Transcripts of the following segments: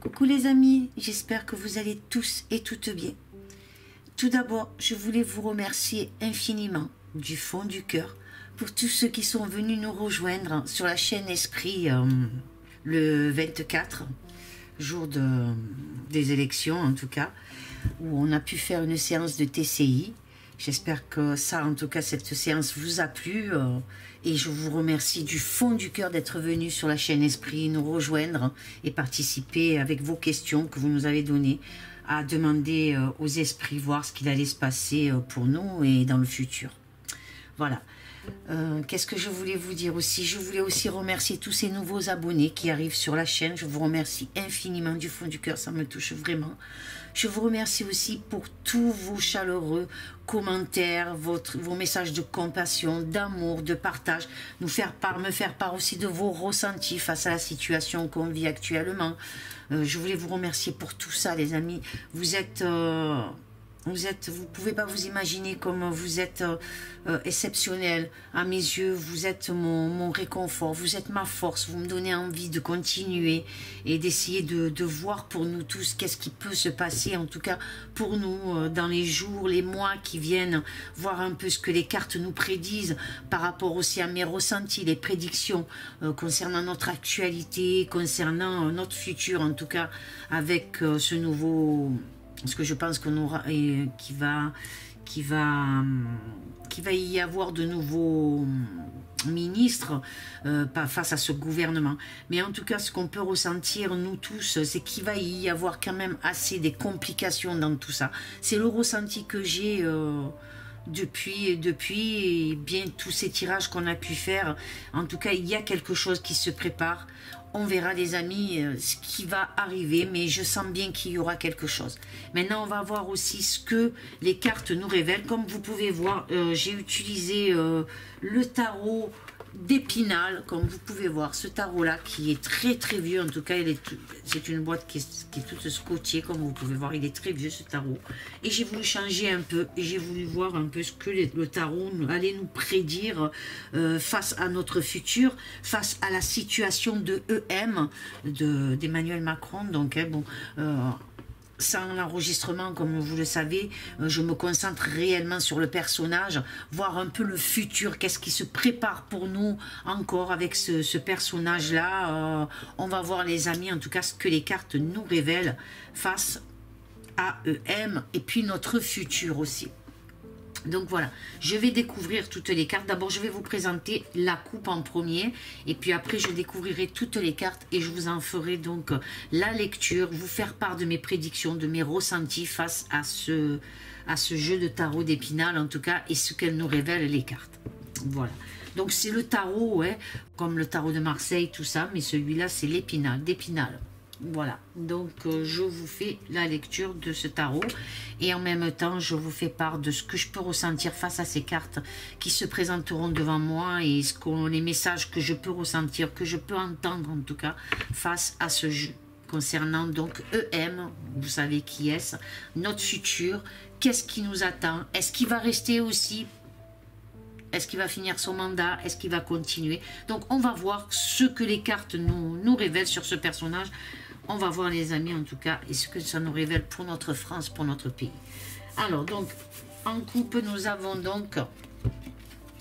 Coucou les amis, j'espère que vous allez tous et toutes bien. Tout d'abord, je voulais vous remercier infiniment du fond du cœur pour tous ceux qui sont venus nous rejoindre sur la chaîne Esprit le 24, jour des élections en tout cas, où on a pu faire une séance de TCI. J'espère que ça, en tout cas, cette séance vous a plu et je vous remercie du fond du cœur d'être venu sur la chaîne Esprit, nous rejoindre et participer avec vos questions que vous nous avez données à demander aux esprits, voir ce qu'il allait se passer pour nous et dans le futur. Voilà. Qu'est-ce que je voulais vous dire aussi? Je voulais aussi remercier tous ces nouveaux abonnés qui arrivent sur la chaîne. Je vous remercie infiniment du fond du cœur, ça me touche vraiment. Je vous remercie aussi pour tous vos chaleureux commentaires, vos messages de compassion, d'amour, de partage, me faire part aussi de vos ressentis face à la situation qu'on vit actuellement. Je voulais vous remercier pour tout ça, les amis. Vous pouvez pas vous imaginer comme vous êtes exceptionnel à mes yeux. Vous êtes mon réconfort, vous êtes ma force, vous me donnez envie de continuer et d'essayer de voir pour nous tous qu'est-ce qui peut se passer, en tout cas pour nous, dans les jours, les mois qui viennent, voir un peu ce que les cartes nous prédisent par rapport aussi à mes ressentis, les prédictions concernant notre actualité, concernant notre futur, en tout cas avec ce nouveau... Parce que je pense qu'on aura qu'il va y avoir de nouveaux ministres face à ce gouvernement. Mais en tout cas, ce qu'on peut ressentir, nous tous, c'est qu'il va y avoir quand même assez des complications dans tout ça. C'est le ressenti que j'ai depuis bien tous ces tirages qu'on a pu faire. En tout cas, il y a quelque chose qui se prépare. On verra les amis ce qui va arriver, mais je sens bien qu'il y aura quelque chose. Maintenant, on va voir aussi ce que les cartes nous révèlent. Comme vous pouvez voir, j'ai utilisé le tarot d'Épinal, comme vous pouvez voir, ce tarot-là qui est très très vieux. En tout cas, c'est une boîte qui est toute scotchée, comme vous pouvez voir. Il est très vieux ce tarot. Et j'ai voulu changer un peu, et j'ai voulu voir un peu ce que le tarot allait nous prédire face à notre futur, face à la situation de EM, d'Emmanuel Macron. Donc, sans l'enregistrement, comme vous le savez, je me concentre réellement sur le personnage, voir un peu le futur, qu'est-ce qui se prépare pour nous encore avec ce personnage-là. On va voir les amis, en tout cas, ce que les cartes nous révèlent face à EM et puis notre futur aussi. Donc voilà, je vais découvrir toutes les cartes. D'abord, je vais vous présenter la coupe en premier. Et puis après, je découvrirai toutes les cartes. Et je vous en ferai donc la lecture. Vous faire part de mes prédictions, de mes ressentis face à ce jeu de tarot d'Épinal, en tout cas. Et ce qu'elles nous révèlent, les cartes. Voilà. Donc c'est le tarot, ouais, comme le tarot de Marseille, tout ça. Mais celui-là, c'est l'Épinal, d'Épinal. Voilà, donc je vous fais la lecture de ce tarot et en même temps je vous fais part de ce que je peux ressentir face à ces cartes qui se présenteront devant moi et les messages que je peux ressentir, que je peux entendre en tout cas face à ce jeu concernant donc EM, vous savez qui est-ce, notre futur, qu'est-ce qui nous attend, est-ce qu'il va rester aussi, est-ce qu'il va finir son mandat, est-ce qu'il va continuer. Donc on va voir ce que les cartes nous révèlent sur ce personnage. On va voir les amis en tout cas et ce que ça nous révèle pour notre France, pour notre pays. Alors donc en coupe nous avons donc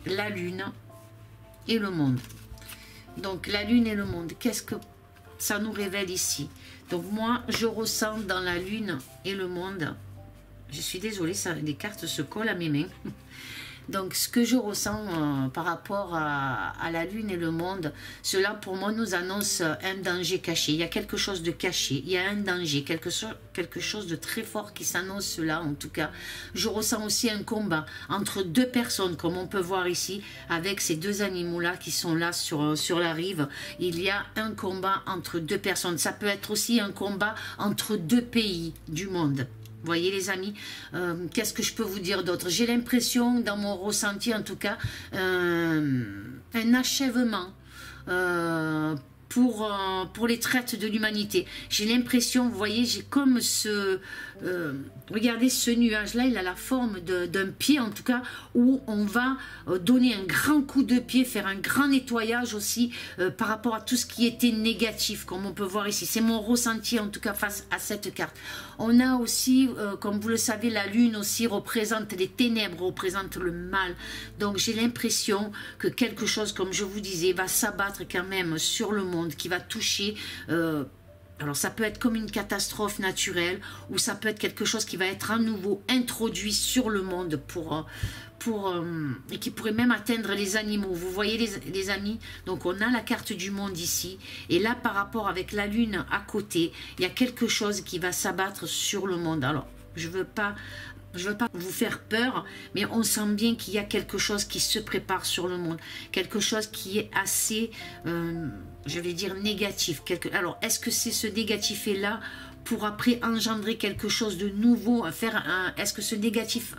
la lune et le monde. Donc la lune et le monde, qu'est-ce que ça nous révèle ici? Donc moi je ressens dans la lune et le monde, je suis désolée, les cartes se collent à mes mains. Donc, ce que je ressens par rapport à la lune et le monde, cela pour moi nous annonce un danger caché. Il y a quelque chose de caché, il y a un danger, quelque chose de très fort qui s'annonce là en tout cas. Je ressens aussi un combat entre deux personnes, comme on peut voir ici, avec ces deux animaux-là qui sont là sur la rive. Il y a un combat entre deux personnes. Ça peut être aussi un combat entre deux pays du monde. Vous voyez les amis, qu'est-ce que je peux vous dire d'autre? J'ai l'impression, dans mon ressenti en tout cas, un achèvement pour les traites de l'humanité. J'ai l'impression, vous voyez, j'ai comme ce... regardez ce nuage-là, il a la forme d'un pied, en tout cas, où on va donner un grand coup de pied, faire un grand nettoyage aussi par rapport à tout ce qui était négatif, comme on peut voir ici. C'est mon ressenti, en tout cas, face à cette carte. On a aussi, comme vous le savez, la lune aussi représente les ténèbres, représente le mal. Donc, j'ai l'impression que quelque chose, comme je vous disais, va s'abattre quand même sur le monde, qui va toucher... alors ça peut être comme une catastrophe naturelle ou ça peut être quelque chose qui va être à nouveau introduit sur le monde et qui pourrait même atteindre les animaux. Vous voyez les amis, donc on a la carte du monde ici et là par rapport avec la lune à côté, il y a quelque chose qui va s'abattre sur le monde. Alors je veux pas vous faire peur, mais on sent bien qu'il y a quelque chose qui se prépare sur le monde. Quelque chose qui est assez, je vais dire, négatif. Alors, est-ce que c'est ce négatif-là pour après engendrer quelque chose de nouveau, est-ce que ce négatif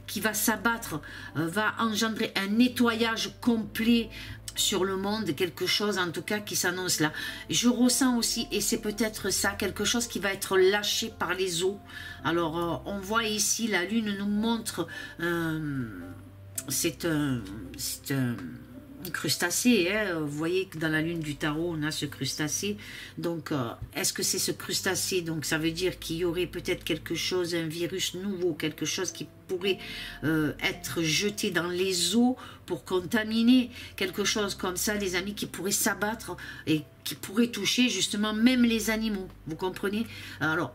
qui va s'abattre va engendrer un nettoyage complet sur le monde, quelque chose en tout cas qui s'annonce là. Je ressens aussi, et c'est peut-être ça, quelque chose qui va être lâché par les eaux. Alors on voit ici, la lune nous montre, c'est un crustacé, hein. Vous voyez que dans la lune du tarot on a ce crustacé, donc est-ce que c'est ce crustacé, donc ça veut dire qu'il y aurait peut-être quelque chose, un virus nouveau, quelque chose qui pourrait être jeté dans les eaux pour contaminer, quelque chose comme ça les amis, qui pourrait s'abattre et qui pourrait toucher justement même les animaux, vous comprenez? Alors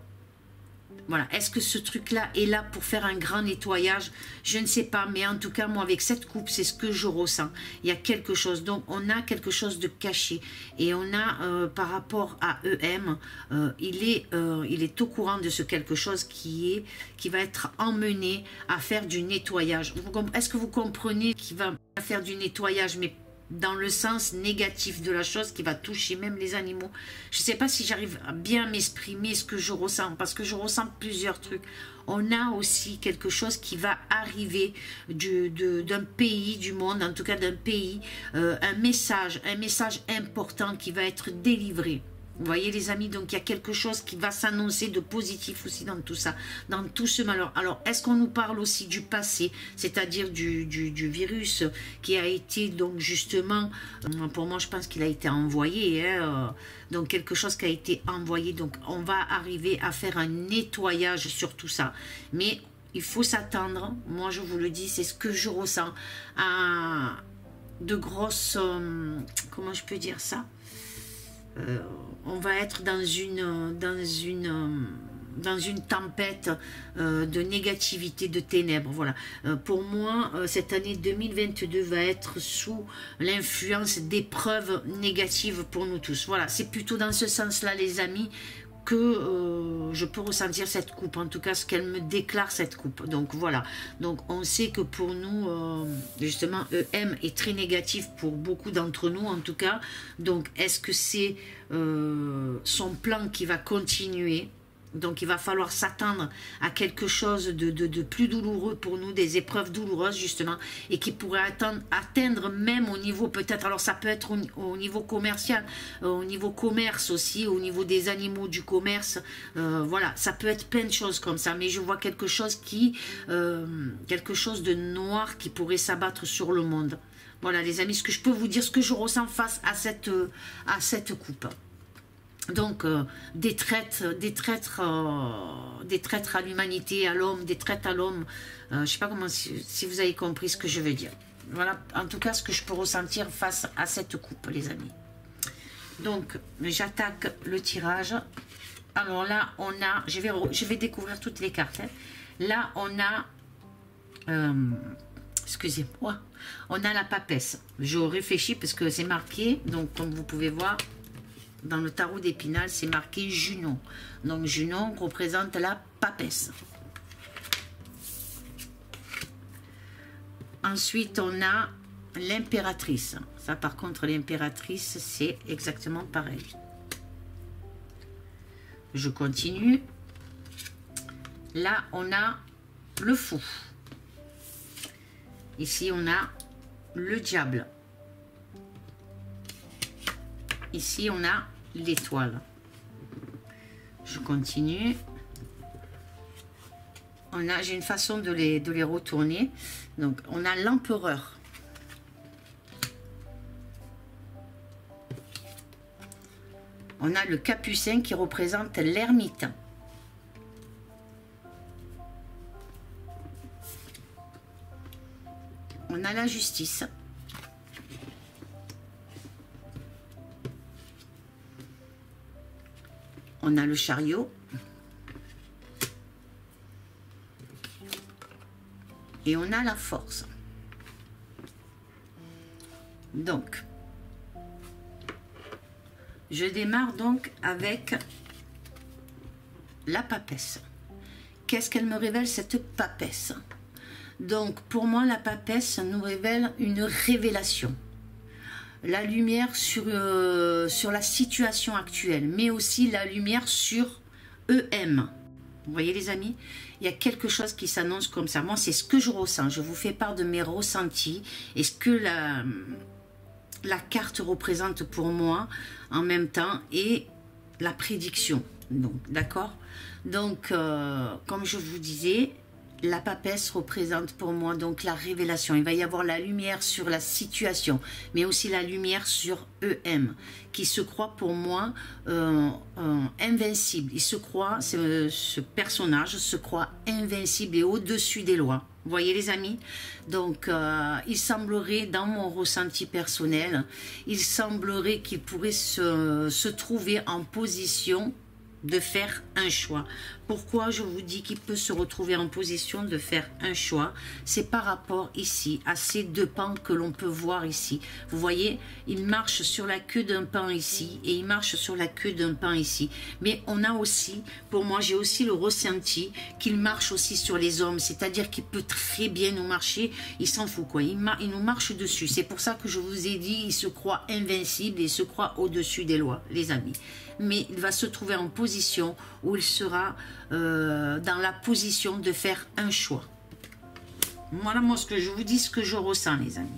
voilà, est-ce que ce truc-là est là pour faire un grand nettoyage? Je ne sais pas, mais en tout cas, moi, avec cette coupe, c'est ce que je ressens. Il y a quelque chose, donc on a quelque chose de caché. Et on a, par rapport à EM, il est au courant de ce quelque chose qui va être emmené à faire du nettoyage. Est-ce que vous comprenez qu'il va faire du nettoyage, mais dans le sens négatif de la chose, qui va toucher même les animaux? Je ne sais pas si j'arrive à bien m'exprimer ce que je ressens, parce que je ressens plusieurs trucs. On a aussi quelque chose qui va arriver d'un pays, du monde, en tout cas d'un pays, un message important qui va être délivré. Vous voyez les amis, donc il y a quelque chose qui va s'annoncer de positif aussi dans tout ça, dans tout ce malheur. Alors est-ce qu'on nous parle aussi du passé, c'est-à-dire du virus qui a été donc justement, pour moi je pense qu'il a été envoyé, hein, donc quelque chose qui a été envoyé, donc on va arriver à faire un nettoyage sur tout ça. Mais il faut s'attendre, moi je vous le dis, c'est ce que je ressens, à de grosses, comment je peux dire ça, on va être dans une tempête de négativité, de ténèbres. Voilà. Pour moi, cette année 2022 va être sous l'influence d'épreuves négatives pour nous tous. Voilà, c'est plutôt dans ce sens-là, les amis, que je peux ressentir cette coupe, en tout cas ce qu'elle me déclare, cette coupe. Donc voilà, donc on sait que pour nous justement EM est très négatif pour beaucoup d'entre nous en tout cas. Donc est-ce que c'est son plan qui va continuer? Donc il va falloir s'attendre à quelque chose de plus douloureux pour nous, des épreuves douloureuses justement, et qui pourrait atteindre même au niveau peut-être, alors ça peut être au niveau commercial, au niveau commerce aussi, au niveau des animaux du commerce, voilà, ça peut être plein de choses comme ça, mais je vois quelque chose quelque chose de noir qui pourrait s'abattre sur le monde. Voilà les amis, ce que je peux vous dire, ce que je ressens face à cette coupe. Donc des traîtres à l'humanité, à l'homme, des traîtres à l'homme. Je ne sais pas comment si vous avez compris ce que je veux dire. Voilà, en tout cas ce que je peux ressentir face à cette coupe, les amis. Donc j'attaque le tirage. Alors là on a, je vais découvrir toutes les cartes. Hein. Là on a, excusez-moi, on a la papesse. Je réfléchis parce que c'est marqué, donc comme vous pouvez voir. Dans le tarot d'Épinal, c'est marqué Junon. Donc Junon représente la papesse. Ensuite, on a l'impératrice. Ça, par contre, l'impératrice, c'est exactement pareil. Je continue. Là, on a le fou. Ici, on a le diable. ici, on a l'étoile. Je continue. J'ai une façon de les retourner. Donc, on a l'empereur. On a le capucin qui représente l'ermite. On a la justice. On a le chariot. Et on a la force. Donc, je démarre donc avec la papesse. Qu'est-ce qu'elle me révèle, cette papesse? Donc, pour moi, la papesse nous révèle une révélation. La lumière sur la situation actuelle, mais aussi la lumière sur EM. Vous voyez les amis, il y a quelque chose qui s'annonce comme ça. Moi, c'est ce que je ressens. Je vous fais part de mes ressentis et ce que la carte représente pour moi en même temps et la prédiction. Donc, d'accord. Donc, comme je vous disais, la papesse représente pour moi donc la révélation. Il va y avoir la lumière sur la situation, mais aussi la lumière sur EM, qui se croit pour moi invincible. Il se croit, ce personnage se croit invincible et au-dessus des lois. Vous voyez les amis? Donc, il semblerait, dans mon ressenti personnel, il semblerait qu'il pourrait se trouver en position de faire un choix. Pourquoi je vous dis qu'il peut se retrouver en position de faire un choix? C'est par rapport ici à ces deux pans que l'on peut voir ici. Vous voyez, il marche sur la queue d'un pan ici et il marche sur la queue d'un pan ici. Mais on a aussi, pour moi, j'ai aussi le ressenti qu'il marche aussi sur les hommes. C'est-à-dire qu'il peut très bien nous marcher. Il s'en fout quoi. Il nous marche dessus. C'est pour ça que je vous ai dit, il se croit invincible et il se croit au-dessus des lois, les amis. Mais il va se trouver en position où il sera dans la position de faire un choix. Voilà moi ce que je vous dis, ce que je ressens les amis.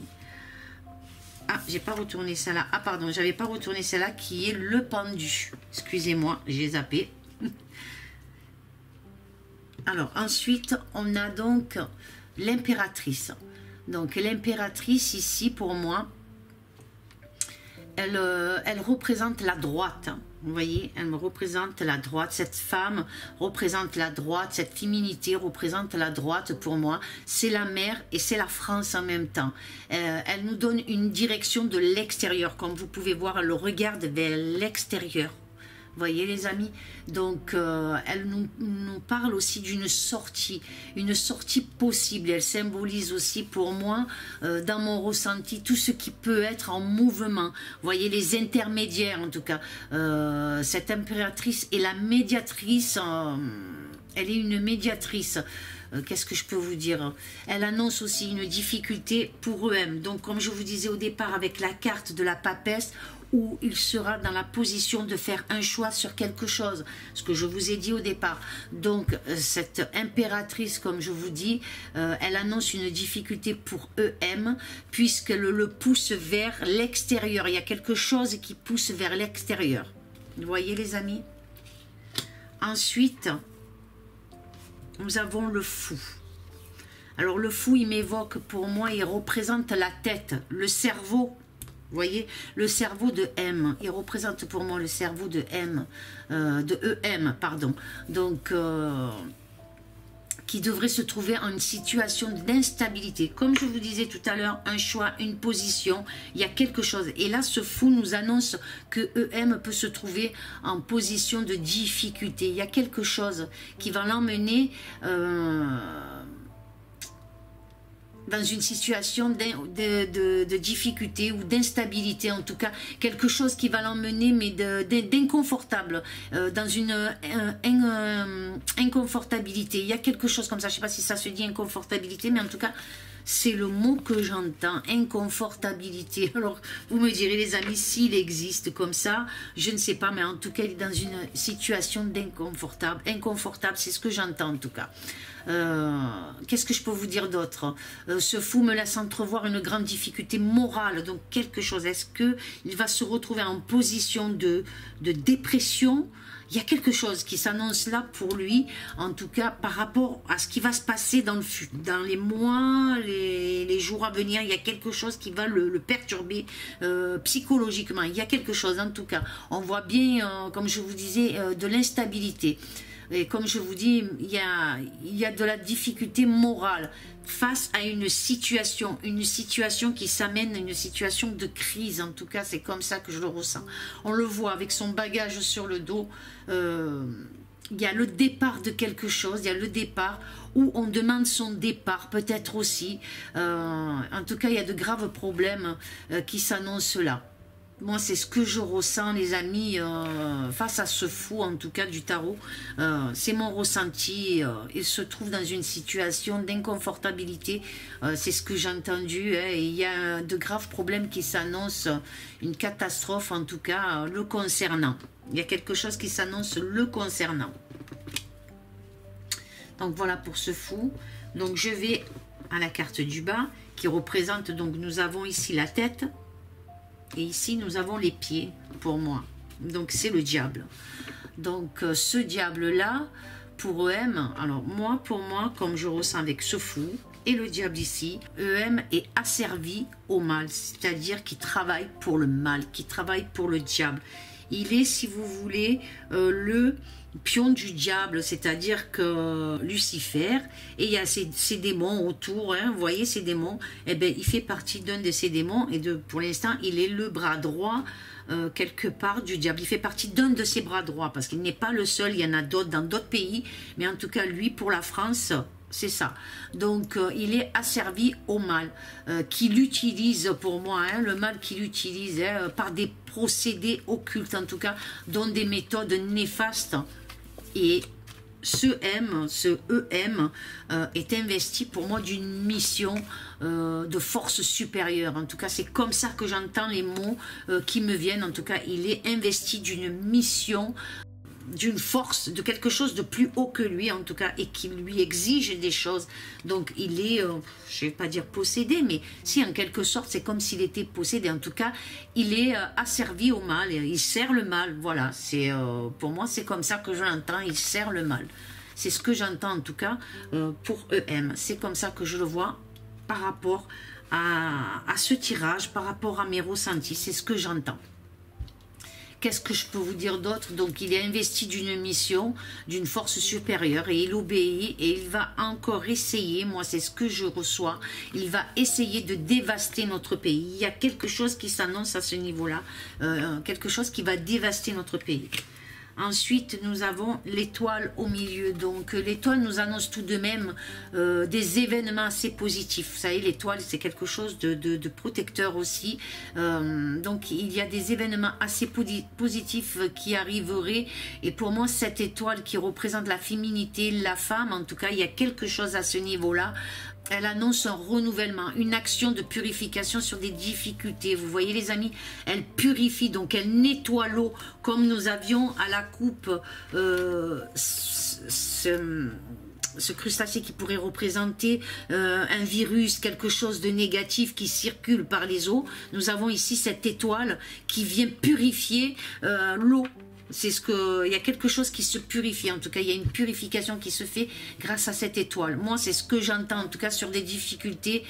Ah, j'ai pas retourné celle-là. Ah pardon, j'avais pas retourné celle-là qui est le pendu. Excusez-moi, j'ai zappé. Alors ensuite, on a donc l'impératrice. Donc l'impératrice ici pour moi, elle représente la droite. Vous voyez, elle me représente la droite. Cette femme représente la droite. Cette féminité représente la droite pour moi. C'est la mer et c'est la France en même temps. Elle nous donne une direction de l'extérieur. Comme vous pouvez voir, elle regarde vers l'extérieur. Vous voyez les amis, donc elle nous parle aussi d'une sortie possible. Elle symbolise aussi pour moi, dans mon ressenti, tout ce qui peut être en mouvement. Vous voyez les intermédiaires en tout cas. Cette impératrice est la médiatrice, elle est une médiatrice. Qu'est-ce que je peux vous dire? Elle annonce aussi une difficulté pour eux-mêmes. Donc comme je vous disais au départ avec la carte de la papesse, où il sera dans la position de faire un choix sur quelque chose, ce que je vous ai dit au départ. Donc cette impératrice, comme je vous dis, elle annonce une difficulté pour EM, puisqu'elle le pousse vers l'extérieur. Il y a quelque chose qui pousse vers l'extérieur. Vous voyez les amis? Ensuite, nous avons le fou. Alors le fou, il m'évoque pour moi, il représente la tête, le cerveau. Vous voyez, le cerveau de M, il représente pour moi le cerveau de EM, pardon. Donc, qui devrait se trouver en une situation d'instabilité. Comme je vous disais tout à l'heure, un choix, une position, il y a quelque chose. Et là, ce fou nous annonce que EM peut se trouver en position de difficulté. Il y a quelque chose qui va l'emmener dans une situation de difficulté ou d'instabilité, en tout cas quelque chose qui va l'emmener mais d'inconfortable, dans une inconfortabilité. Il y a quelque chose comme ça, je ne sais pas si ça se dit inconfortabilité, mais en tout cas c'est le mot que j'entends, inconfortabilité. Alors, vous me direz, les amis, s'il existe comme ça, je ne sais pas, mais en tout cas, il est dans une situation d'inconfortable. Inconfortable, c'est ce que j'entends en tout cas. Qu'est-ce que je peux vous dire d'autre? Ce fou me laisse entrevoir une grande difficulté morale, donc quelque chose. Est-ce qu'il va se retrouver en position de dépression? Il y a quelque chose qui s'annonce là pour lui, en tout cas par rapport à ce qui va se passer dans les mois, les jours à venir. Il y a quelque chose qui va le perturber psychologiquement. Il y a quelque chose en tout cas. On voit bien, comme je vous disais, de l'instabilité. Et comme je vous dis, il y a de la difficulté morale face à une situation qui s'amène à une situation de crise. En tout cas, c'est comme ça que je le ressens. On le voit avec son bagage sur le dos. Il y a le départ de quelque chose, il y a le départ où on demande son départ, peut-être aussi. En tout cas, il y a de graves problèmes qui s'annoncent là. Moi, c'est ce que je ressens, les amis, face à ce fou, en tout cas, du tarot. C'est mon ressenti. Il se trouve dans une situation d'inconfortabilité. C'est ce que j'ai entendu. Hein, et il y a de graves problèmes qui s'annoncent. Une catastrophe, en tout cas, le concernant. Il y a quelque chose qui s'annonce le concernant. Donc, voilà pour ce fou. Donc, je vais à la carte du bas, qui représente, donc, nous avons ici la tête. Et ici, nous avons les pieds, pour moi. Donc, c'est le diable. Donc, ce diable-là, pour EM, alors, pour moi, comme je ressens avec ce fou et le diable ici, EM est asservi au mal. C'est-à-dire qu'il travaille pour le mal, qu'il travaille pour le diable. Il est, si vous voulez, le pion du diable, c'est-à-dire que Lucifer, et il y a ces démons autour, hein, vous voyez ces démons, eh bien, il fait partie d'un de ces démons, et pour l'instant, il est le bras droit, quelque part, du diable. Il fait partie d'un de ses bras droits, parce qu'il n'est pas le seul, il y en a d'autres dans d'autres pays, mais en tout cas, lui, pour la France, c'est ça. Donc, il est asservi au mal, qu'il utilise, pour moi, hein, le mal qu'il utilise, hein, par des procédés occultes, en tout cas, dont des méthodes néfastes. Et ce EM est investi pour moi d'une mission de force supérieure. En tout cas, c'est comme ça que j'entends les mots qui me viennent. En tout cas, il est investi d'une mission, d'une force, de quelque chose de plus haut que lui, en tout cas, et qui lui exige des choses. Donc, il est, je ne vais pas dire possédé, mais si, en quelque sorte, c'est comme s'il était possédé. En tout cas, il est asservi au mal, il sert le mal. Voilà, c'est pour moi, c'est comme ça que je l'entends, il sert le mal. C'est ce que j'entends, en tout cas, pour EM. C'est comme ça que je le vois par rapport à ce tirage, par rapport à mes ressentis. C'est ce que j'entends. Qu'est-ce que je peux vous dire d'autre? Donc, il est investi d'une mission, d'une force supérieure, et il obéit, et il va encore essayer, moi c'est ce que je reçois, il va essayer de dévaster notre pays. Il y a quelque chose qui s'annonce à ce niveau-là, quelque chose qui va dévaster notre pays. Ensuite, nous avons l'étoile au milieu. Donc, l'étoile nous annonce tout de même des événements assez positifs. Vous savez, l'étoile, c'est quelque chose de protecteur aussi. Donc, il y a des événements assez positifs qui arriveraient. Et pour moi, cette étoile qui représente la féminité, la femme, en tout cas, il y a quelque chose à ce niveau-là. Elle annonce un renouvellement, une action de purification sur des difficultés. Vous voyez les amis, elle purifie, donc elle nettoie l'eau comme nous avions à la coupe ce crustacé qui pourrait représenter un virus, quelque chose de négatif qui circule par les eaux. Nous avons ici cette étoile qui vient purifier l'eau. C'est il y a quelque chose qui se purifie, en tout cas il y a une purification qui se fait grâce à cette étoile. Moi c'est ce que j'entends en tout cas sur des difficultés,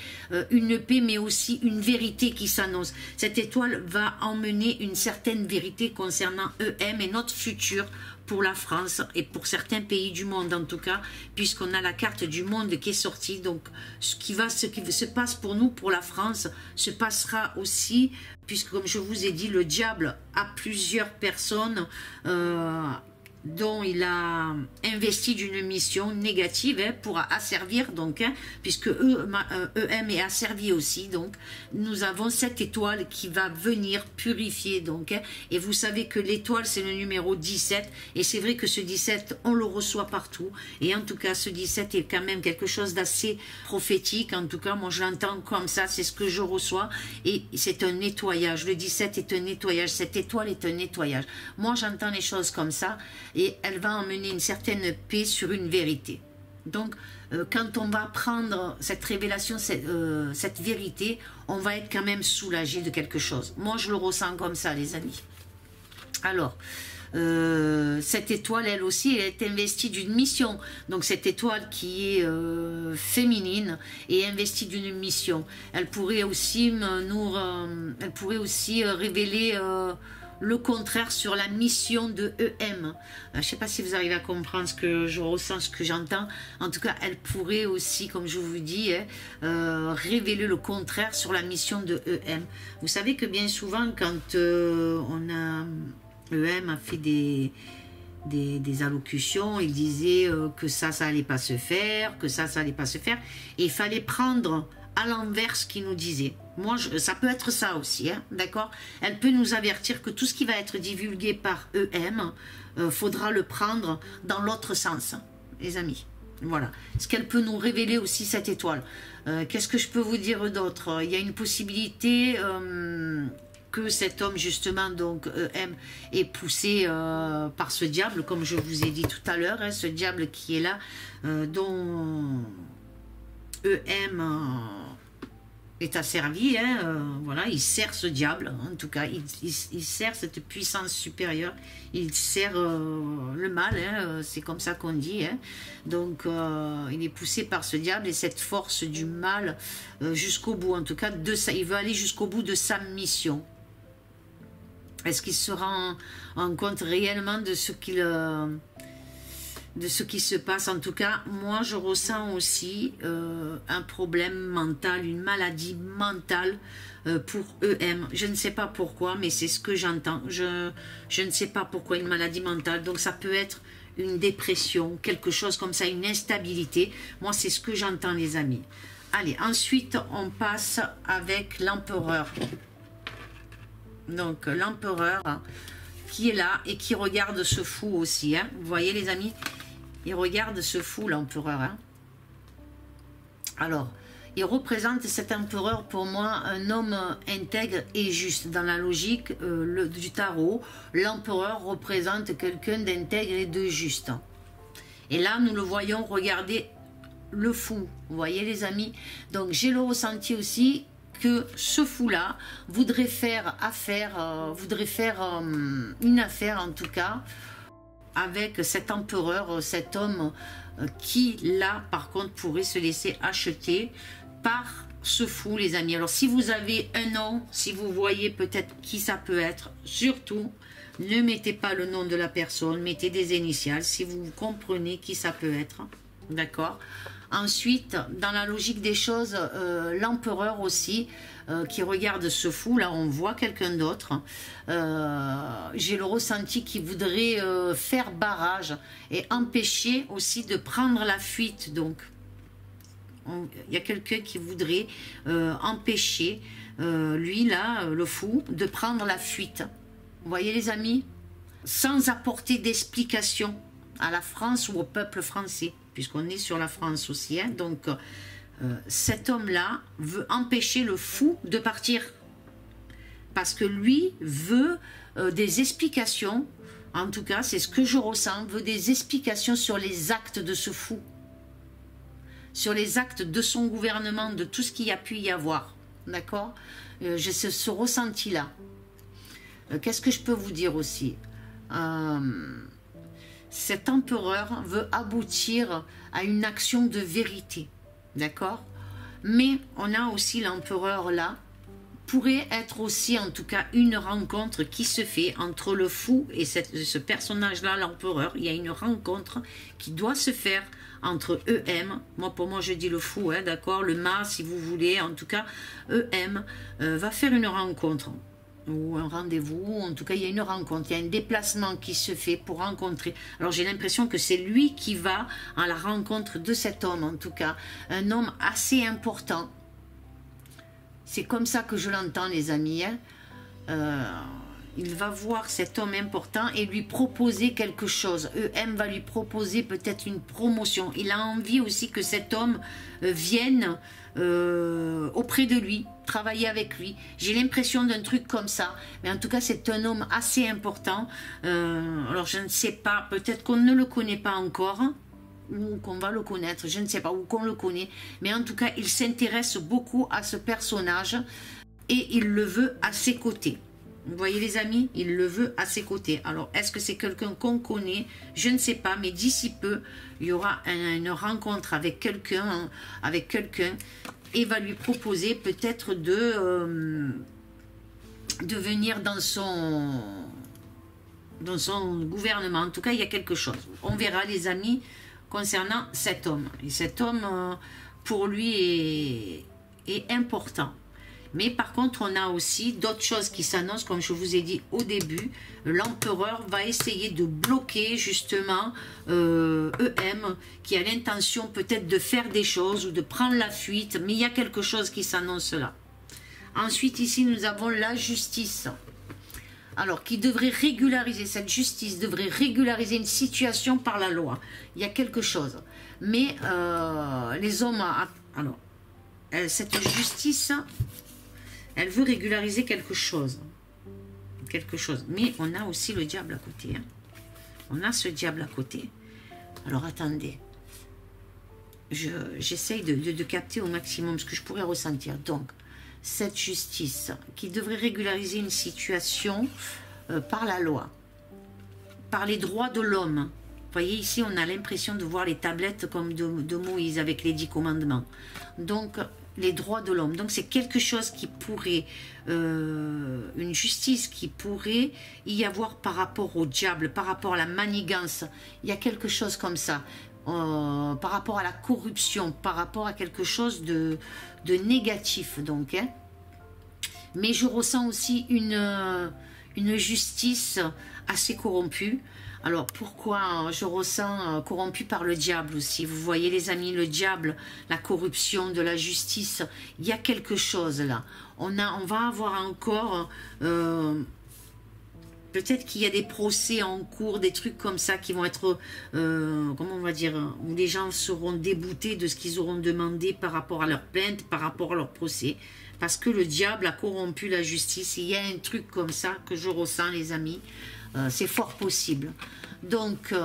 une paix mais aussi une vérité qui s'annonce. Cette étoile va emmener une certaine vérité concernant EM et notre futur pour la France et pour certains pays du monde en tout cas, puisqu'on a la carte du monde qui est sortie. Donc ce qui se passe pour nous, pour la France, se passera aussi, puisque comme je vous ai dit, le diable a plusieurs personnes dont il a investi d'une mission négative pour asservir, donc, puisque EM est asservi aussi, donc nous avons cette étoile qui va venir purifier, donc, et vous savez que l'étoile c'est le numéro 17, et c'est vrai que ce 17 on le reçoit partout, et en tout cas ce 17 est quand même quelque chose d'assez prophétique, en tout cas moi je l'entends comme ça, c'est ce que je reçois, et c'est un nettoyage, le 17 est un nettoyage, cette étoile est un nettoyage, moi j'entends les choses comme ça, et elle va emmener une certaine paix sur une vérité. Donc, quand on va prendre cette révélation, cette vérité, on va être quand même soulagé de quelque chose. Moi, je le ressens comme ça, les amis. Alors, cette étoile, elle aussi, elle est investie d'une mission. Donc, cette étoile qui est féminine est investie d'une mission. Elle pourrait aussi révéler le contraire sur la mission de EM. Je ne sais pas si vous arrivez à comprendre ce que je ressens, ce que j'entends. En tout cas, elle pourrait aussi, comme je vous dis, révéler le contraire sur la mission de EM. Vous savez que bien souvent, quand EM a fait des allocutions, il disait que ça allait pas se faire, que ça allait pas se faire. Et il fallait prendre à l'envers ce qu'il nous disait. Moi, ça peut être ça aussi, hein, d'accord? Elle peut nous avertir que tout ce qui va être divulgué par EM, faudra le prendre dans l'autre sens, les amis. Voilà. Ce qu'elle peut nous révéler aussi, cette étoile. Qu'est-ce que je peux vous dire d'autre? Il y a une possibilité que cet homme, justement, donc EM, est poussé par ce diable, comme je vous ai dit tout à l'heure, hein, ce diable qui est là, dont EM est asservi, hein, voilà, il sert ce diable, en tout cas, il sert cette puissance supérieure, il sert le mal, hein, c'est comme ça qu'on dit, hein. Donc il est poussé par ce diable et cette force du mal jusqu'au bout, en tout cas, il veut aller jusqu'au bout de sa mission. Est-ce qu'il se rend en compte réellement de ce qui se passe? En tout cas, moi je ressens aussi un problème mental, une maladie mentale pour EM. Je ne sais pas pourquoi, mais c'est ce que j'entends. Je ne sais pas pourquoi une maladie mentale. Donc ça peut être une dépression, quelque chose comme ça, une instabilité. Moi c'est ce que j'entends, les amis. Allez, ensuite on passe avec l'empereur. Donc l'empereur qui est là et qui regarde ce fou aussi, hein. Vous voyez, les amis, il regarde ce fou, l'empereur, hein. Alors, il représente, cet empereur, pour moi, un homme intègre et juste. Dans la logique du tarot, l'empereur représente quelqu'un d'intègre et de juste. Et là, nous le voyons regarder le fou. Vous voyez, les amis? Donc, j'ai le ressenti aussi que ce fou-là voudrait faire une affaire, en tout cas, avec cet empereur, cet homme qui, là, par contre, pourrait se laisser acheter par ce fou, les amis. Alors, si vous avez un nom, si vous voyez peut-être qui ça peut être, surtout, ne mettez pas le nom de la personne, mettez des initiales, si vous comprenez qui ça peut être, d'accord? Ensuite, dans la logique des choses, l'empereur aussi, qui regarde ce fou, là on voit quelqu'un d'autre, j'ai le ressenti qu'il voudrait faire barrage et empêcher aussi de prendre la fuite. Donc, il y a quelqu'un qui voudrait empêcher, lui là, le fou, de prendre la fuite. Vous voyez, les amis? Sans apporter d'explication à la France ou au peuple français, puisqu'on est sur la France aussi, hein. Donc cet homme-là veut empêcher le fou de partir, parce que lui veut des explications, en tout cas c'est ce que je ressens, veut des explications sur les actes de ce fou, sur les actes de son gouvernement, de tout ce qu'il y a pu y avoir, d'accord? J'ai ce ressenti-là. Qu'est-ce que je peux vous dire aussi? Cet empereur veut aboutir à une action de vérité, d'accord? Mais on a aussi l'empereur là, pourrait être aussi en tout cas une rencontre qui se fait entre le fou et ce personnage-là, l'empereur. Il y a une rencontre qui doit se faire entre EM, pour moi je dis le fou, hein, d'accord, le mât si vous voulez, en tout cas EM va faire une rencontre. ou un rendez-vous, en tout cas il y a une rencontre, il y a un déplacement qui se fait pour rencontrer. Alors j'ai l'impression que c'est lui qui va à la rencontre de cet homme, en tout cas, un homme assez important. C'est comme ça que je l'entends, les amis, hein. Il va voir cet homme important et lui proposer quelque chose. EM va lui proposer peut-être une promotion. Il a envie aussi que cet homme vienne auprès de lui, travailler avec lui. J'ai l'impression d'un truc comme ça. Mais en tout cas, c'est un homme assez important. Alors, je ne sais pas, peut-être qu'on ne le connaît pas encore, ou qu'on va le connaître, je ne sais pas, ou qu'on le connaît. Mais en tout cas, il s'intéresse beaucoup à ce personnage et il le veut à ses côtés. Vous voyez les amis, il le veut à ses côtés. Alors, est-ce que c'est quelqu'un qu'on connaît? Je ne sais pas, mais d'ici peu, il y aura une rencontre avec quelqu'un, et va lui proposer peut-être de venir dans son gouvernement. En tout cas, il y a quelque chose. On verra, les amis, concernant cet homme. Et cet homme, pour lui, est important. Mais par contre, on a aussi d'autres choses qui s'annoncent, comme je vous ai dit au début. L'empereur va essayer de bloquer justement EM, qui a l'intention peut-être de faire des choses ou de prendre la fuite. Mais il y a quelque chose qui s'annonce là. Ensuite, ici, nous avons la justice. Alors, qui devrait régulariser, cette justice devrait régulariser une situation par la loi. Il y a quelque chose. Mais les hommes... Alors, cette justice... Elle veut régulariser quelque chose. Mais on a aussi le diable à côté. Hein. On a ce diable à côté. Alors attendez. J'essaye de capter au maximum ce que je pourrais ressentir. Donc, cette justice qui devrait régulariser une situation par la loi. Par les droits de l'homme. Vous voyez, ici, on a l'impression de voir les tablettes comme de Moïse avec les 10 commandements. Donc... les droits de l'homme. Donc c'est quelque chose qui pourrait, une justice qui pourrait y avoir par rapport au diable, par rapport à la manigance. Il y a quelque chose comme ça, par rapport à la corruption, par rapport à quelque chose de négatif. Donc, hein. Mais je ressens aussi une justice assez corrompue. Alors, pourquoi je ressens corrompu par le diable aussi? Vous voyez, les amis, le diable, la corruption de la justice, il y a quelque chose là. On va avoir encore... peut-être qu'il y a des procès en cours, des trucs comme ça qui vont être... comment on va dire? Où les gens seront déboutés de ce qu'ils auront demandé par rapport à leur plainte, par rapport à leur procès. Parce que le diable a corrompu la justice. Il y a un truc comme ça que je ressens, les amis. C'est fort possible. Donc,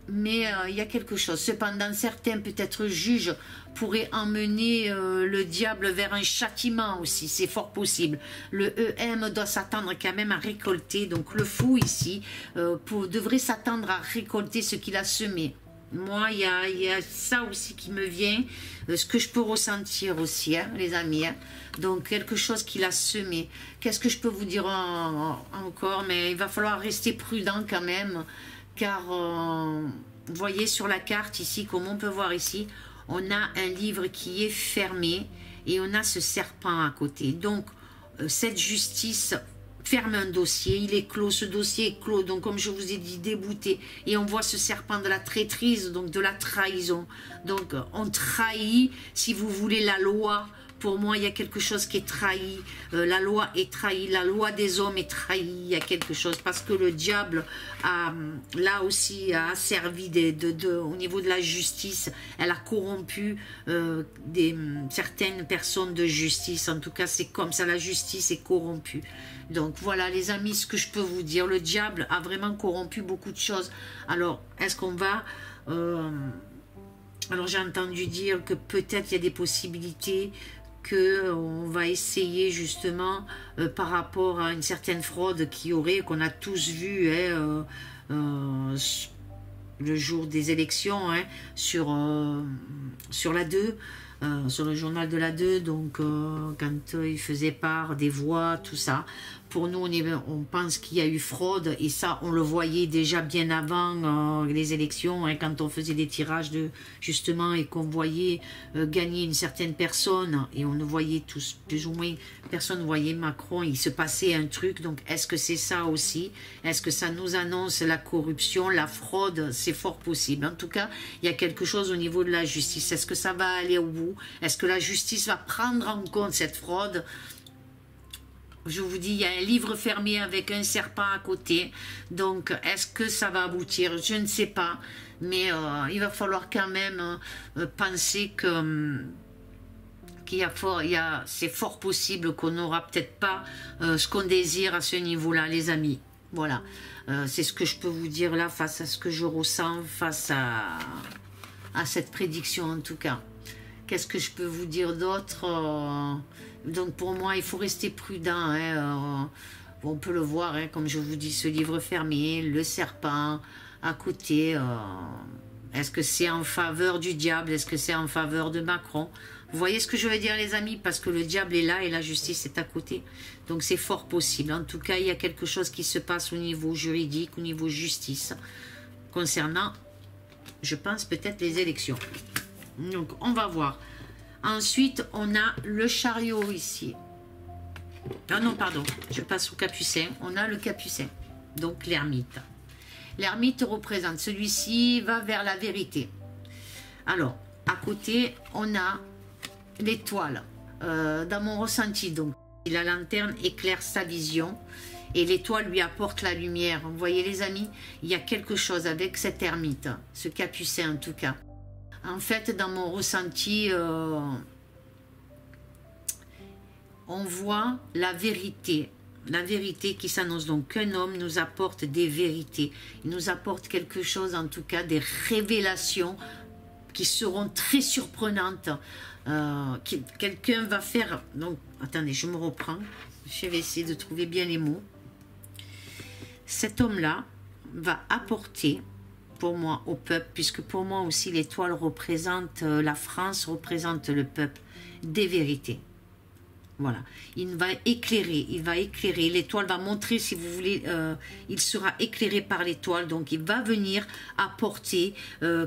mais il y a quelque chose. Cependant, certains, peut-être juges, pourraient emmener le diable vers un châtiment aussi. C'est fort possible. Le EM doit s'attendre quand même à récolter. Donc, le fou ici devrait s'attendre à récolter ce qu'il a semé. Moi, il y a ça aussi qui me vient, ce que je peux ressentir aussi, hein, les amis. Hein. Donc, quelque chose qu'il a semé. Qu'est-ce que je peux vous dire encore? Mais il va falloir rester prudent quand même, car vous voyez sur la carte ici, comme on peut voir ici, on a un livre qui est fermé et on a ce serpent à côté. Donc, cette justice... ferme un dossier, il est clos, ce dossier est clos, donc comme je vous ai dit, débouté, et on voit ce serpent de la traîtrise, donc de la trahison, donc on trahit, si vous voulez, la loi. Pour moi, il y a quelque chose qui est trahi, la loi est trahie, la loi des hommes est trahie, il y a quelque chose, parce que le diable, là aussi, a servi au niveau de la justice, elle a corrompu certaines personnes de justice, en tout cas, c'est comme ça, la justice est corrompue. Donc voilà, les amis, ce que je peux vous dire, le diable a vraiment corrompu beaucoup de choses. Alors, est-ce qu'on va... alors, j'ai entendu dire que peut-être il y a des possibilités qu'on va essayer justement par rapport à une certaine fraude qu'on a tous vu hein, le jour des élections hein, sur la 2, sur le journal de la 2, donc quand il faisait part des voix, tout ça, pour nous, on pense qu'il y a eu fraude, et ça, on le voyait déjà bien avant les élections, hein, quand on faisait des tirages justement, et qu'on voyait gagner une certaine personne, et on ne voyait tous, plus ou moins, personne ne voyait Macron, il se passait un truc. Donc, est-ce que c'est ça aussi? Est-ce que ça nous annonce la corruption, la fraude? C'est fort possible. En tout cas, il y a quelque chose au niveau de la justice. Est-ce que ça va aller au bout? Est-ce que la justice va prendre en compte cette fraude? Je vous dis, il y a un livre fermé avec un serpent à côté. Donc, est-ce que ça va aboutir? Je ne sais pas. Mais il va falloir quand même penser que c'est fort possible qu'on n'aura peut-être pas ce qu'on désire à ce niveau-là, les amis. Voilà. C'est ce que je peux vous dire là, face à ce que je ressens, face à cette prédiction en tout cas. Qu'est-ce que je peux vous dire d'autre? Donc pour moi, il faut rester prudent. Hein, on peut le voir, hein, comme je vous dis, ce livre fermé, le serpent à côté. Est-ce que c'est en faveur du diable? Est-ce que c'est en faveur de Macron? Vous voyez ce que je veux dire, les amis? Parce que le diable est là et la justice est à côté. Donc c'est fort possible. En tout cas, il y a quelque chose qui se passe au niveau juridique, au niveau justice, concernant, je pense, peut-être les élections. Donc, on va voir. Ensuite, on a le chariot ici. Ah non, pardon, je passe au capucin. On a le capucin, donc l'ermite. L'ermite représente, celui-ci va vers la vérité. Alors, à côté, on a l'étoile. Dans mon ressenti, donc, la lanterne éclaire sa vision et l'étoile lui apporte la lumière. Vous voyez, les amis, il y a quelque chose avec cet ermite, ce capucin en tout cas. En fait, dans mon ressenti, on voit la vérité qui s'annonce. Donc, qu'un homme nous apporte des vérités. Il nous apporte quelque chose, en tout cas, des révélations qui seront très surprenantes. Quelqu'un va faire... Donc, attendez, je me reprends. Je vais essayer de trouver bien les mots. Cet homme-là va apporter... pour moi, au peuple, puisque pour moi aussi l'étoile représente la France, représente le peuple, des vérités. Voilà, il va éclairer, l'étoile va montrer, si vous voulez, il sera éclairé par l'étoile, donc il va venir apporter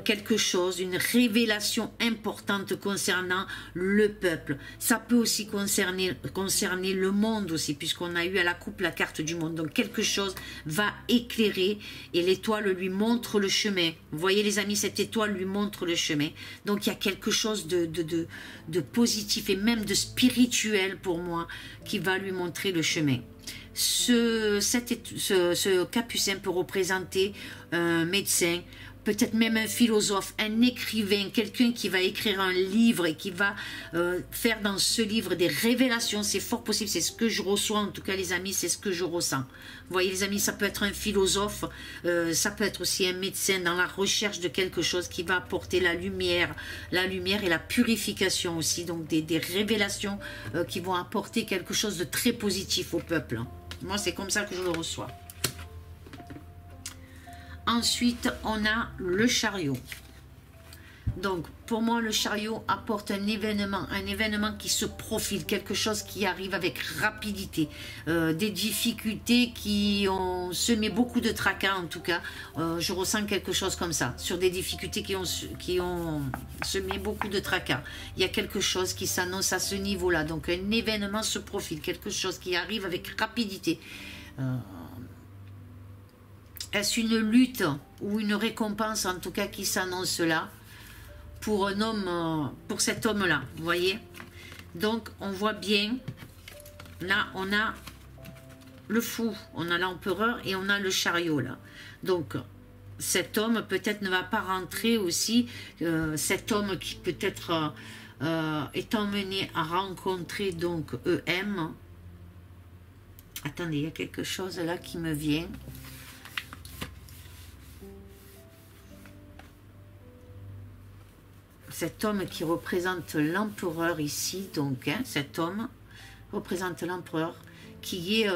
quelque chose, une révélation importante concernant le peuple. Ça peut aussi concerner le monde aussi, puisqu'on a eu à la coupe la carte du monde, donc quelque chose va éclairer et l'étoile lui montre le chemin. Vous voyez les amis, cette étoile lui montre le chemin, donc il y a quelque chose de positif et même de spirituel pour moi, qui va lui montrer le chemin. Ce capucin peut représenter un médecin, peut-être même un philosophe, un écrivain, quelqu'un qui va écrire un livre et qui va faire dans ce livre des révélations. C'est fort possible, c'est ce que je reçois, en tout cas les amis, c'est ce que je ressens. Vous voyez les amis, ça peut être un philosophe, ça peut être aussi un médecin dans la recherche de quelque chose qui va apporter la lumière et la purification aussi, donc des révélations qui vont apporter quelque chose de très positif au peuple. Moi, c'est comme ça que je le reçois. Ensuite, on a le chariot. Donc, pour moi, le chariot apporte un événement qui se profile, quelque chose qui arrive avec rapidité, des difficultés qui ont semé beaucoup de tracas, en tout cas. Je ressens quelque chose comme ça, sur des difficultés qui ont semé beaucoup de tracas. Il y a quelque chose qui s'annonce à ce niveau-là. Donc, un événement se profile, quelque chose qui arrive avec rapidité. Est-ce une lutte ou une récompense, en tout cas, qui s'annonce là pour un homme, pour cet homme-là, vous voyez? Donc, on voit bien, là, on a le fou, on a l'empereur et on a le chariot, là. Donc, cet homme, peut-être, ne va pas rentrer aussi, cet homme qui, peut-être, est emmené à rencontrer, donc, EM. Attendez, il y a quelque chose là qui me vient. Cet homme qui représente l'empereur ici, donc, hein, cet homme représente l'empereur, qui est,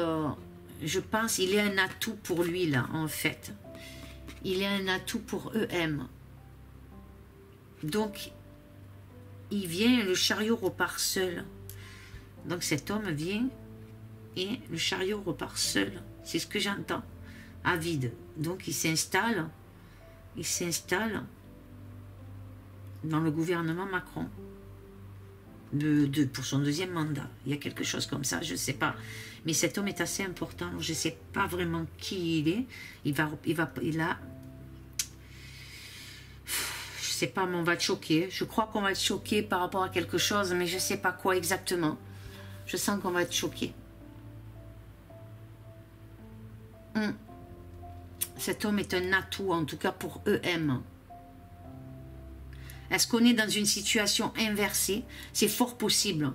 je pense, il est un atout pour lui, là, en fait. Il est un atout pour EM. Donc, il vient, le chariot repart seul. Donc, cet homme vient Et le chariot repart seul. C'est ce que j'entends. À vide. Donc il s'installe. Il s'installe dans le gouvernement Macron. Pour son deuxième mandat. Il y a quelque chose comme ça, je ne sais pas. Mais cet homme est assez important. Je ne sais pas vraiment qui il est. Il a... Je ne sais pas, mais on va être choqué. Je crois qu'on va être choqué par rapport à quelque chose, mais je ne sais pas quoi exactement. Je sens qu'on va être choqué. Cet homme est un atout, en tout cas pour EM. Est-ce qu'on est dans une situation inversée? C'est fort possible.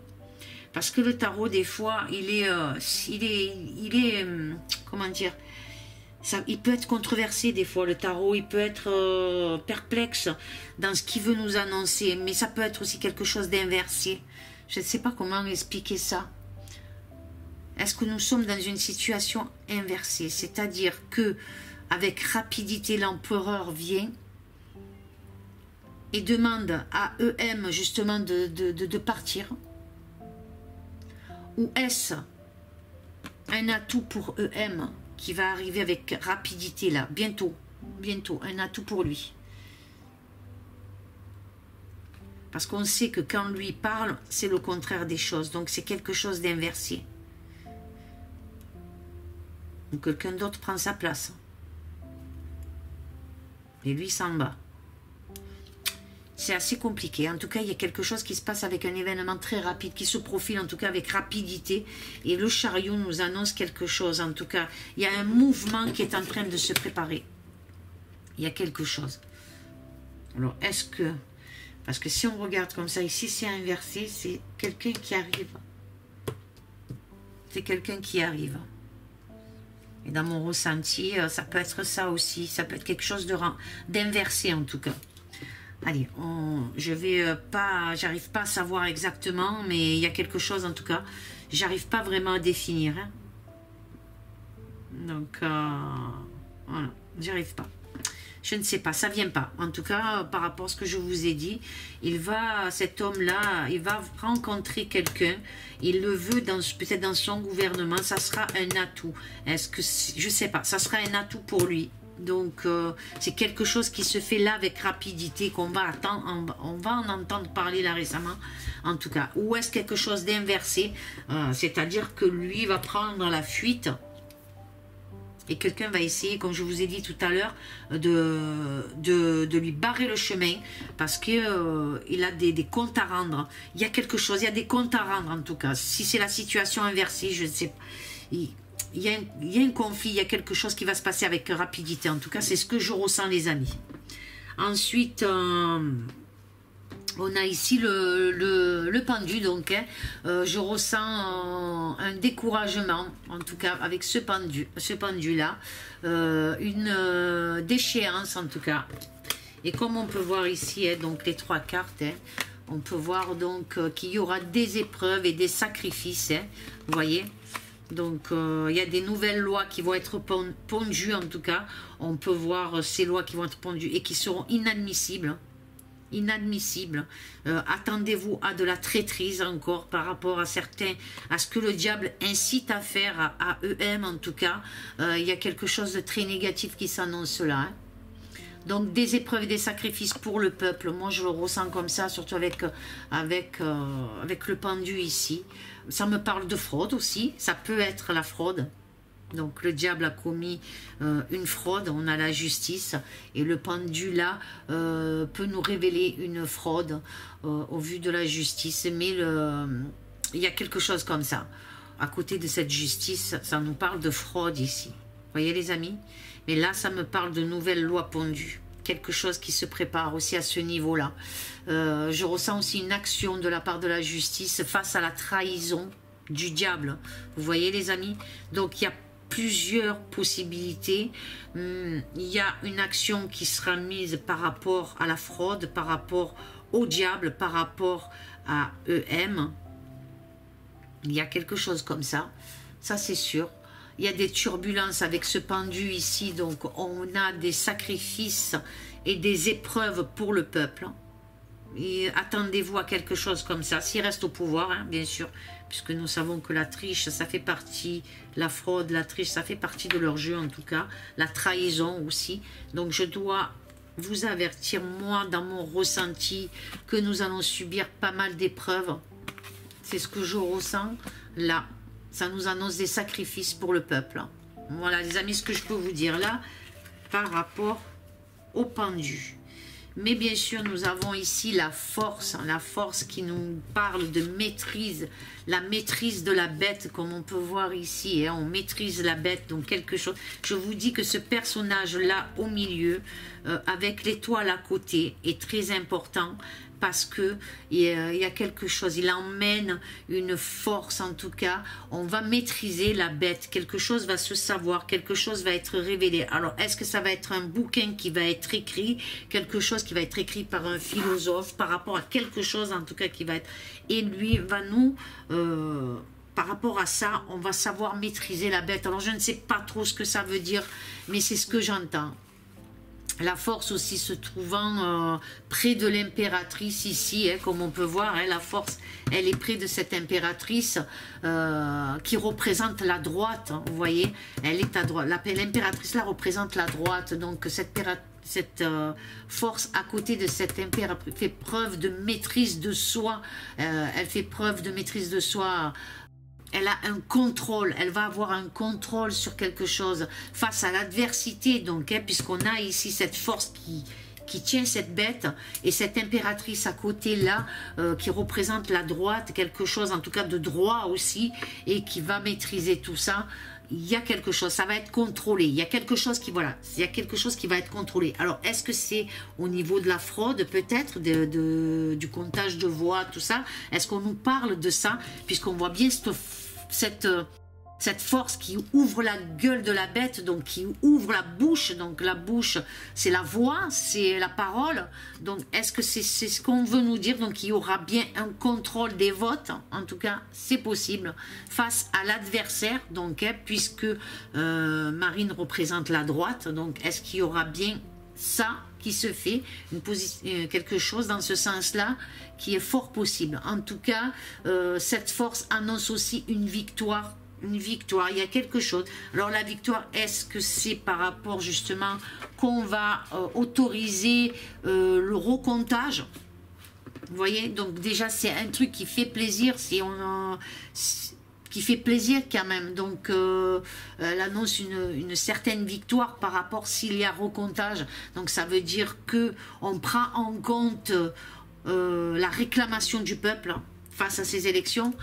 Parce que le tarot, des fois, il est comment dire, il peut être controversé des fois, le tarot. Il peut être perplexe dans ce qu'il veut nous annoncer. Mais ça peut être aussi quelque chose d'inversé. Je ne sais pas comment expliquer ça. Est-ce que nous sommes dans une situation inversée? C'est-à-dire que avec rapidité, l'empereur vient et demande à EM justement de partir. Ou est-ce un atout pour EM qui va arriver avec rapidité là, bientôt, un atout pour lui. Parce qu'on sait que quand lui parle, c'est le contraire des choses, donc c'est quelque chose d'inversé. Ou quelqu'un d'autre prend sa place. Et lui s'en va. C'est assez compliqué. En tout cas, il y a quelque chose qui se passe avec un événement très rapide, qui se profile en tout cas avec rapidité. Et le chariot nous annonce quelque chose. En tout cas, il y a un mouvement qui est en train de se préparer. Il y a quelque chose. Alors, est-ce que... Parce que si on regarde comme ça, ici c'est inversé, c'est quelqu'un qui arrive. C'est quelqu'un qui arrive. Et dans mon ressenti, ça peut être ça aussi. Ça peut être quelque chose d'inversé en tout cas. Allez, j'arrive pas à savoir exactement, mais il y a quelque chose en tout cas. J'arrive pas vraiment à définir. Hein. Donc, voilà, j'arrive pas. Je ne sais pas, ça vient pas. En tout cas, par rapport à ce que je vous ai dit, cet homme-là, il va rencontrer quelqu'un. Il le veut peut-être dans son gouvernement. Ça sera un atout. Est-ce que, je sais pas, ça sera un atout pour lui. Donc, c'est quelque chose qui se fait là avec rapidité, qu'on va attendre, on va en entendre parler là récemment, en tout cas. Ou est-ce quelque chose d'inversé, c'est-à-dire que lui va prendre la fuite et quelqu'un va essayer, comme je vous ai dit tout à l'heure, de lui barrer le chemin parce qu'il il a des comptes à rendre. Il y a quelque chose, il y a des comptes à rendre en tout cas. Si c'est la situation inversée, je ne sais pas. Il y a un conflit, il y a quelque chose qui va se passer avec rapidité. En tout cas, c'est ce que je ressens, les amis. Ensuite, on a ici le pendu. Donc, hein, je ressens un découragement, en tout cas, avec ce pendu-là. Une déchéance, en tout cas. Et comme on peut voir ici, hein, donc les trois cartes, hein, on peut voir donc qu'il y aura des épreuves et des sacrifices. Hein, vous voyez ? Donc, il y a des nouvelles lois qui vont être pondues, en tout cas. On peut voir ces lois qui vont être pondues et qui seront inadmissibles. Inadmissibles. Attendez-vous à de la traîtrise encore par rapport à à ce que le diable incite à faire à EM, en tout cas. Il y a quelque chose de très négatif qui s'annonce là. Hein. Donc, des épreuves et des sacrifices pour le peuple. Moi, je le ressens comme ça, surtout avec le pendu ici. Ça me parle de fraude aussi. Ça peut être la fraude. Donc, le diable a commis une fraude. On a la justice. Et le pendu, là, peut nous révéler une fraude au vu de la justice. Mais il y a quelque chose comme ça. À côté de cette justice, ça nous parle de fraude ici. Vous voyez, les amis ? Mais là, ça me parle de nouvelles lois pondues. Quelque chose qui se prépare aussi à ce niveau-là. Je ressens aussi une action de la part de la justice face à la trahison du diable. Vous voyez, les amis? Donc, il y a plusieurs possibilités. Il y a une action qui sera mise par rapport à la fraude, par rapport au diable, par rapport à EM. Il y a quelque chose comme ça. Ça, c'est sûr. Il y a des turbulences avec ce pendu ici, donc on a des sacrifices et des épreuves pour le peuple. Attendez-vous à quelque chose comme ça, s'il reste au pouvoir, hein, bien sûr. puisque nous savons que la triche, ça fait partie, la fraude, la triche, ça fait partie de leur jeu en tout cas, la trahison aussi. Donc je dois vous avertir, moi, dans mon ressenti, que nous allons subir pas mal d'épreuves. C'est ce que je ressens là. Ça nous annonce des sacrifices pour le peuple. Voilà les amis, ce que je peux vous dire là par rapport au pendu. Mais bien sûr, nous avons ici la force qui nous parle de maîtrise, la maîtrise de la bête, comme on peut voir ici, hein, on maîtrise la bête, donc quelque chose. Je vous dis que ce personnage-là au milieu, avec l'étoile à côté, est très important, parce que il y a quelque chose, il emmène une force en tout cas, on va maîtriser la bête, quelque chose va se savoir, quelque chose va être révélé. Alors est-ce que ça va être un bouquin qui va être écrit, quelque chose qui va être écrit par un philosophe, par rapport à quelque chose en tout cas qui va être, et lui va nous... par rapport à ça, on va savoir maîtriser la bête. Alors je ne sais pas trop ce que ça veut dire, mais c'est ce que j'entends. La force aussi se trouvant près de l'impératrice ici, hein, comme on peut voir, hein, la force, elle est près de cette impératrice qui représente la droite, hein, vous voyez, elle est à droite. L'impératrice là représente la droite, donc cette force à côté de cette impératrice fait preuve de maîtrise de soi, elle fait preuve de maîtrise de soi. Elle a un contrôle, elle va avoir un contrôle sur quelque chose face à l'adversité, donc, hein, puisqu'on a ici cette force qui tient cette bête, et cette impératrice à côté là, qui représente la droite, quelque chose en tout cas de droit aussi, et qui va maîtriser tout ça. Il y a quelque chose, ça va être contrôlé, il y a quelque chose qui, voilà, il y a quelque chose qui va être contrôlé. Alors, est-ce que c'est au niveau de la fraude, peut-être, du comptage de voix, tout ça? Est-ce qu'on nous parle de ça? Puisqu'on voit bien cette force qui ouvre la gueule de la bête, donc qui ouvre la bouche, donc la bouche, c'est la voix, c'est la parole. Donc, est-ce que c'est ce qu'on veut nous dire? Donc, il y aura bien un contrôle des votes, en tout cas, c'est possible, face à l'adversaire, donc, hein, puisque Marine représente la droite, donc, est-ce qu'il y aura bien ça qui se fait, quelque chose dans ce sens-là, qui est fort possible. En tout cas, cette force annonce aussi une victoire, il y a quelque chose. Alors la victoire, est-ce que c'est par rapport justement qu'on va autoriser le recomptage? Vous voyez, donc déjà c'est un truc qui fait plaisir, si on qui fait plaisir quand même, donc elle annonce une certaine victoire par rapport s'il y a recomptage, donc ça veut dire que on prend en compte la réclamation du peuple face à ces élections.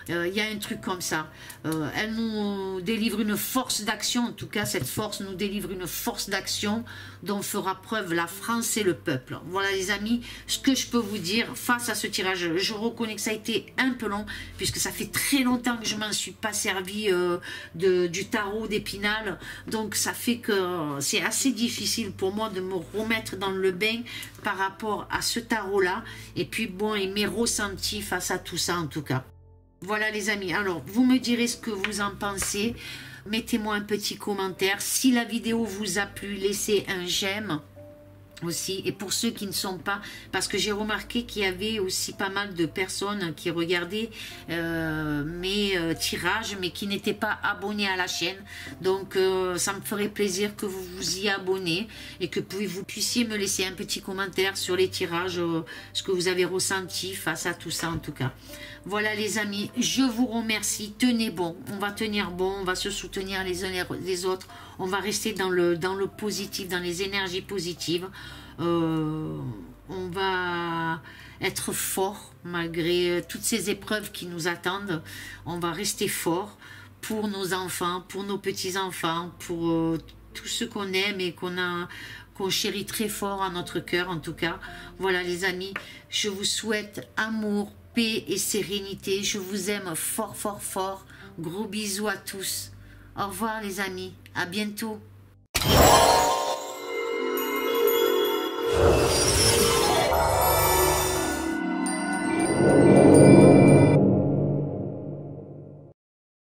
Il y a un truc comme ça. Elle nous délivre une force d'action, en tout cas cette force nous délivre une force d'action dont fera preuve la France et le peuple. Voilà les amis, ce que je peux vous dire face à ce tirage. Je reconnais que ça a été un peu long, puisque ça fait très longtemps que je m'en suis pas servi du tarot d'Épinal, donc ça fait que c'est assez difficile pour moi de me remettre dans le bain par rapport à ce tarot là, et puis bon, et mes ressentis face à tout ça en tout cas. Voilà les amis, alors vous me direz ce que vous en pensez, mettez-moi un petit commentaire, si la vidéo vous a plu, laissez un j'aime aussi, et pour ceux qui ne sont pas, parce que j'ai remarqué qu'il y avait aussi pas mal de personnes qui regardaient mes tirages, mais qui n'étaient pas abonnés à la chaîne, donc ça me ferait plaisir que vous vous y abonnez, et que vous puissiez me laisser un petit commentaire sur les tirages, ce que vous avez ressenti face à tout ça en tout cas. Voilà les amis, je vous remercie, tenez bon, on va tenir bon, on va se soutenir les uns les autres, on va rester dans le positif, dans les énergies positives, on va être fort malgré toutes ces épreuves qui nous attendent, on va rester fort pour nos enfants, pour nos petits-enfants, pour tous ceux qu'on aime et qu'on chérit très fort à notre cœur en tout cas. Voilà les amis, je vous souhaite amour, paix et sérénité. Je vous aime fort, fort, fort. Gros bisous à tous. Au revoir les amis. À bientôt.